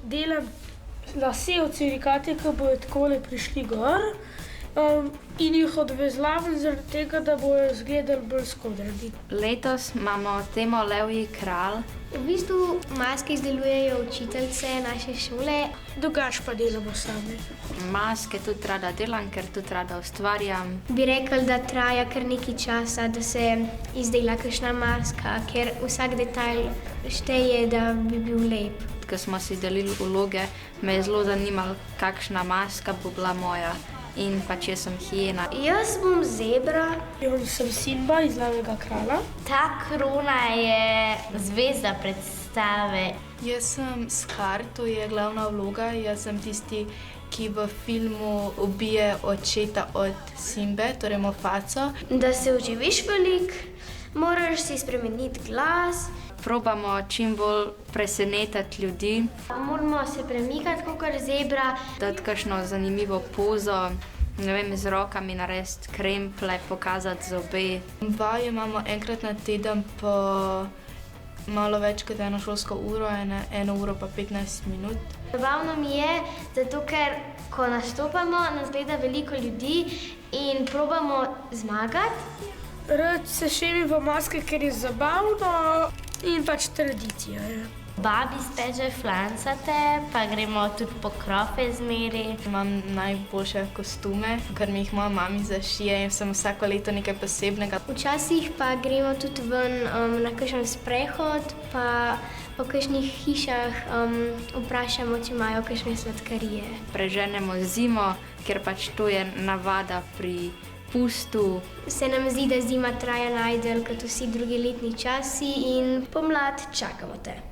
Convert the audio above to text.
delam lase od sindikate, ki bojo takole prišli gor. In jih odvezlavam zaradi tega, da bojo izgledali bolj skodrani. Letos imamo temo Levji kralj. V bistvu maske izdelujejo učiteljice naše šole. Drugače pa delamo sami. Maske tudi rada delam, ker tudi rada ustvarjam. Bi rekli, da traja kar nekaj časa, da se izdela kakšna maska, ker vsak detajl šteje, da bi bil lep. Ko smo si delili vloge, me je zelo zanimalo, kakšna maska bo bila moja. In pač jaz sem hijena. Jaz bom zebra. Jaz sem Simba iz Levjega kralja. Ta krona je zvezda predstave. Jaz sem Scar, to je glavna vloga. Jaz sem tisti, ki v filmu ubije očeta od Simbe, torej Mofaco. Da se oživiš veliko, moraš si spremeniti glas. Probamo čim bolj presenetiti ljudi. Moramo se premikati kakor zebra. Dati kakšno zanimivo pozo, ne vem, z rokami narediti kremplje, pokazati zobe. Vaje imamo enkrat na teden po malo več kot eno šolsko uro, 1 uro pa 15 minut. Zabavno mi je, zato ker ko nastopamo, nas gleda veliko ljudi in probamo zmagati. Rad se šemim v maske, ker je zabavno in pač tradicija je. Babi speče flancate, pa gremo tudi po krofe zmeri. Imam najboljše kostume, ker mi jih moja mami zašije in sem vsako leto nekaj posebnega. Včasih pa gremo tudi ven na kakšen sprehod, pa po kakšnih hišah vprašamo, če imajo kakšne sladkarije. Preženemo zimo, ker pač to je navada pri pustu. Se nam zdi, da zima traja najdlje kot vsi drugi letni časi in pomlad čakamo te.